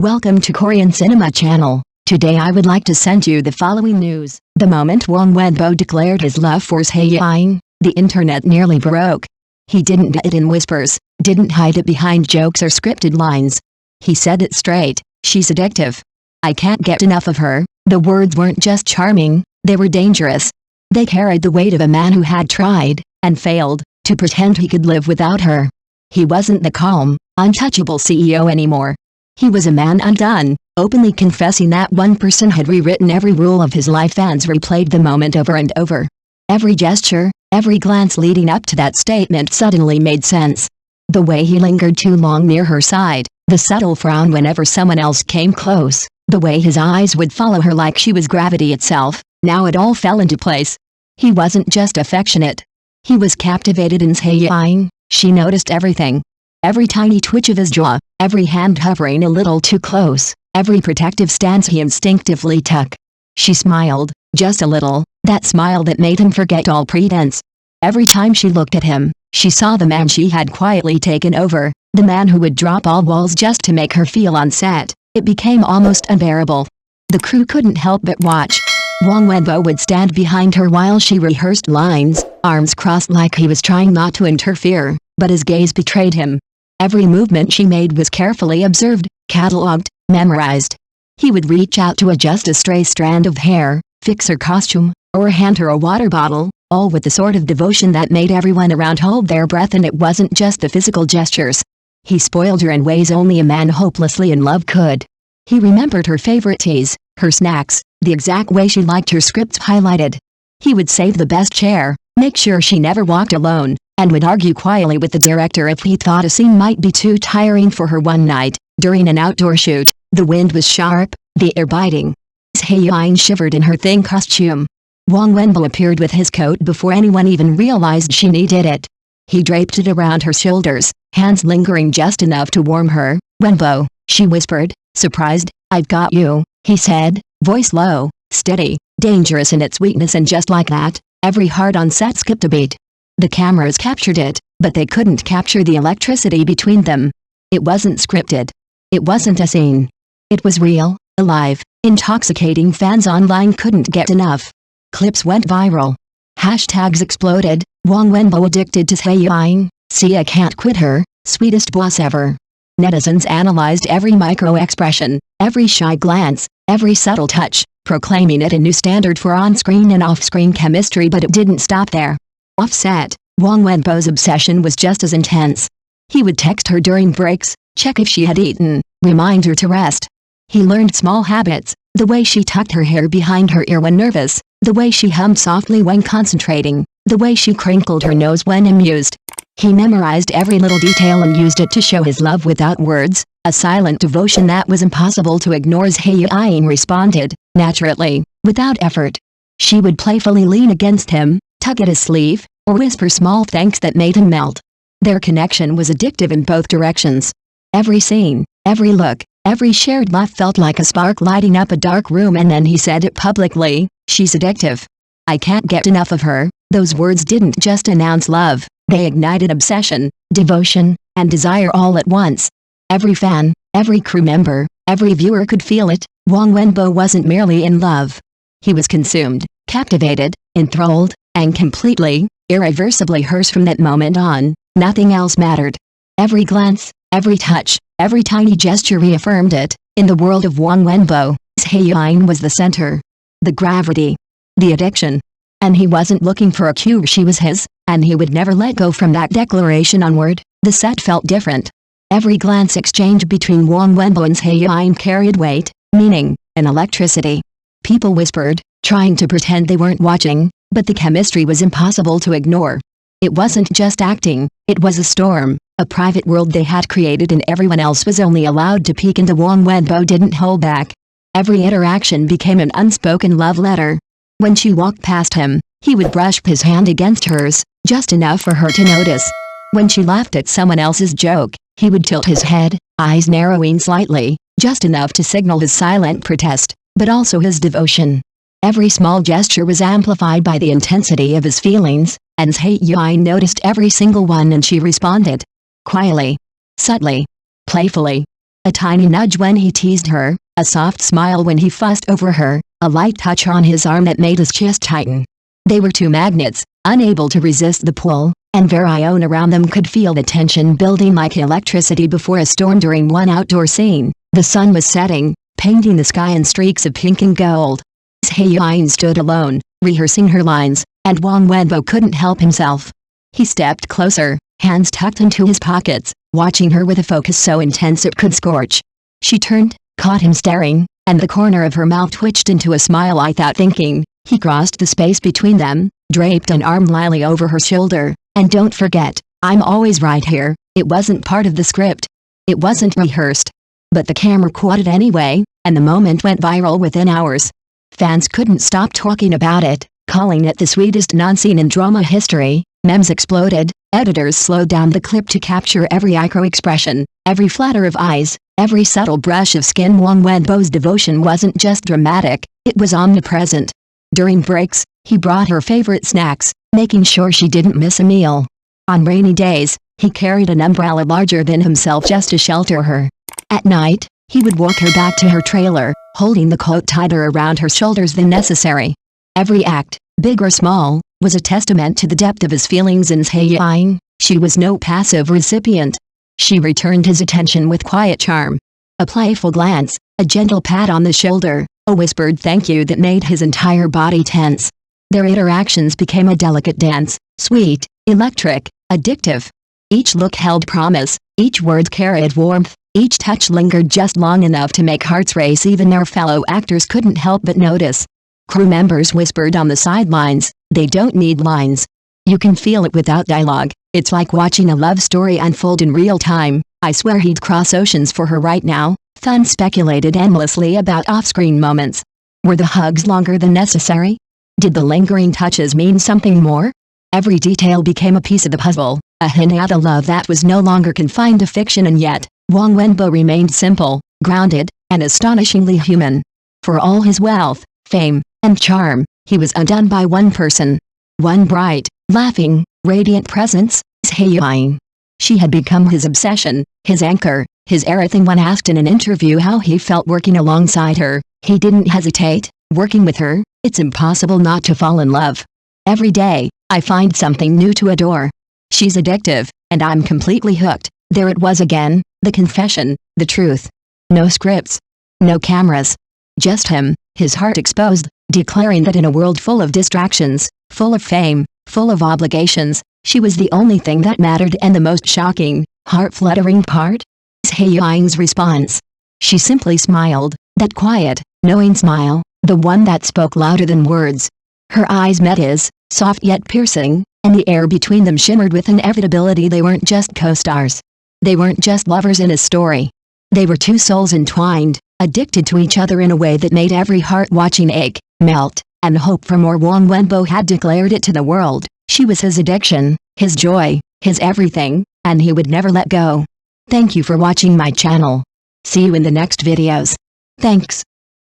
Welcome to Korean Cinema Channel. Today I would like to send you the following news. The moment Huang Wenbo declared his love for Zhai Yiying, the internet nearly broke. He didn't do it in whispers, didn't hide it behind jokes or scripted lines. He said it straight, she's addictive. I can't get enough of her. The words weren't just charming, they were dangerous. They carried the weight of a man who had tried, and failed, to pretend he could live without her. He wasn't the calm, untouchable CEO anymore. He was a man undone, openly confessing that one person had rewritten every rule of his life. Fans replayed the moment over and over. Every gesture, every glance leading up to that statement suddenly made sense. The way he lingered too long near her side, the subtle frown whenever someone else came close, the way his eyes would follow her like she was gravity itself, now it all fell into place. He wasn't just affectionate. He was captivated in Zhai Yiying. She noticed everything. Every tiny twitch of his jaw, every hand hovering a little too close, every protective stance he instinctively took. She smiled, just a little, that smile that made him forget all pretense. Every time she looked at him, she saw the man she had quietly taken over, the man who would drop all walls just to make her feel on set. It became almost unbearable. The crew couldn't help but watch. Huang Wenbo would stand behind her while she rehearsed lines, arms crossed like he was trying not to interfere, but his gaze betrayed him. Every movement she made was carefully observed, catalogued, memorized. He would reach out to adjust a stray strand of hair, fix her costume, or hand her a water bottle, all with the sort of devotion that made everyone around hold their breath. And it wasn't just the physical gestures. He spoiled her in ways only a man hopelessly in love could. He remembered her favorite teas, her snacks, the exact way she liked her scripts highlighted. He would save the best chair, make sure she never walked alone, and would argue quietly with the director if he thought a scene might be too tiring for her. One night, during an outdoor shoot, the wind was sharp, the air biting. Zhai Yiying shivered in her thin costume. Huang Wenbo appeared with his coat before anyone even realized she needed it. He draped it around her shoulders, hands lingering just enough to warm her. "Wenbo," she whispered, surprised. "I've got you," he said, voice low, steady, dangerous in its weakness. And just like that, every heart on set skipped a beat. The cameras captured it, but they couldn't capture the electricity between them. It wasn't scripted. It wasn't a scene. It was real, alive, intoxicating. Fans online couldn't get enough. Clips went viral. Hashtags exploded. Huang Wenbo addicted to Zhai Yiying. See, I can't quit her. Sweetest boss ever. Netizens analyzed every micro-expression, every shy glance, every subtle touch, proclaiming it a new standard for on-screen and off-screen chemistry. But it didn't stop there. Off-set, Huang Wenbo's obsession was just as intense. He would text her during breaks, check if she had eaten, remind her to rest. He learned small habits, the way she tucked her hair behind her ear when nervous, the way she hummed softly when concentrating, the way she crinkled her nose when amused. He memorized every little detail and used it to show his love without words, a silent devotion that was impossible to ignore. Zhai Yiying responded, naturally, without effort. She would playfully lean against him, tug at his sleeve, or whisper small thanks that made him melt. Their connection was addictive in both directions. Every scene, every look, every shared laugh felt like a spark lighting up a dark room. And then he said it publicly, she's addictive. I can't get enough of her. Those words didn't just announce love, they ignited obsession, devotion, and desire all at once. Every fan, every crew member, every viewer could feel it. Huang Wenbo wasn't merely in love. He was consumed, captivated, enthralled, and completely, irreversibly hers. From that moment on, nothing else mattered. Every glance, every touch, every tiny gesture reaffirmed it. In the world of Huang Wenbo, Zhai Yiying was the center. The gravity. The addiction. And he wasn't looking for a cue. She was his, and he would never let go. From that declaration onward, the set felt different. Every glance exchange between Huang Wenbo and Zhai Yiying carried weight, meaning, and electricity. People whispered, trying to pretend they weren't watching, but the chemistry was impossible to ignore. It wasn't just acting, it was a storm, a private world they had created, and everyone else was only allowed to peek into. Huang Wenbo didn't hold back. Every interaction became an unspoken love letter. When she walked past him, he would brush his hand against hers, just enough for her to notice. When she laughed at someone else's joke, he would tilt his head, eyes narrowing slightly, just enough to signal his silent protest, but also his devotion. Every small gesture was amplified by the intensity of his feelings, and Zhai Yiying noticed every single one, and she responded. Quietly. Subtly. Playfully. A tiny nudge when he teased her, a soft smile when he fussed over her, a light touch on his arm that made his chest tighten. They were two magnets, unable to resist the pull, and Varion around them could feel the tension building like electricity before a storm during one outdoor scene. The sun was setting, painting the sky in streaks of pink and gold. Zhai Yiying stood alone, rehearsing her lines, and Huang Wenbo couldn't help himself. He stepped closer, hands tucked into his pockets, watching her with a focus so intense it could scorch. She turned, caught him staring, and the corner of her mouth twitched into a smile without thinking. He crossed the space between them, draped an arm lightly over her shoulder. "And don't forget, I'm always right here." It wasn't part of the script. It wasn't rehearsed. But the camera caught it anyway, and the moment went viral within hours. Fans couldn't stop talking about it, calling it the sweetest non-scene in drama history. Memes exploded, editors slowed down the clip to capture every micro-expression, every flutter of eyes, every subtle brush of skin. Huang Wenbo's devotion wasn't just dramatic, it was omnipresent. During breaks, he brought her favorite snacks, making sure she didn't miss a meal. On rainy days, he carried an umbrella larger than himself just to shelter her. At night, he would walk her back to her trailer, holding the coat tighter around her shoulders than necessary. Every act, big or small, was a testament to the depth of his feelings. In Zhai Yiying, she was no passive recipient. She returned his attention with quiet charm. A playful glance, a gentle pat on the shoulder, a whispered thank you that made his entire body tense. Their interactions became a delicate dance, sweet, electric, addictive. Each look held promise, each word carried warmth, each touch lingered just long enough to make hearts race. Even their fellow actors couldn't help but notice. Crew members whispered on the sidelines, "They don't need lines. You can feel it without dialogue. It's like watching a love story unfold in real time." "I swear he'd cross oceans for her right now." Fans speculated endlessly about off-screen moments. Were the hugs longer than necessary? Did the lingering touches mean something more? Every detail became a piece of the puzzle, a hint at a love that was no longer confined to fiction. And yet, Huang Wenbo remained simple, grounded, and astonishingly human. For all his wealth, fame, and charm, he was undone by one person. One bright, laughing, radiant presence, Zhai Yiying. She had become his obsession, his anchor, his everything. When asked in an interview how he felt working alongside her, he didn't hesitate. "Working with her, it's impossible not to fall in love. Every day, I find something new to adore. She's addictive, and I'm completely hooked." There it was again, the confession, the truth. No scripts. No cameras. Just him, his heart exposed, declaring that in a world full of distractions, full of fame, full of obligations, she was the only thing that mattered. And the most shocking, heart-fluttering part? Zhai Yiying's response. She simply smiled, that quiet, knowing smile, the one that spoke louder than words. Her eyes met his, soft yet piercing, and the air between them shimmered with inevitability. They weren't just co-stars. They weren't just lovers in a story. They were two souls entwined, addicted to each other in a way that made every heart watching ache, melt, and hope for more. Huang Wenbo had declared it to the world. She was his addiction, his joy, his everything, and he would never let go. Thank you for watching my channel. See you in the next videos. Thanks.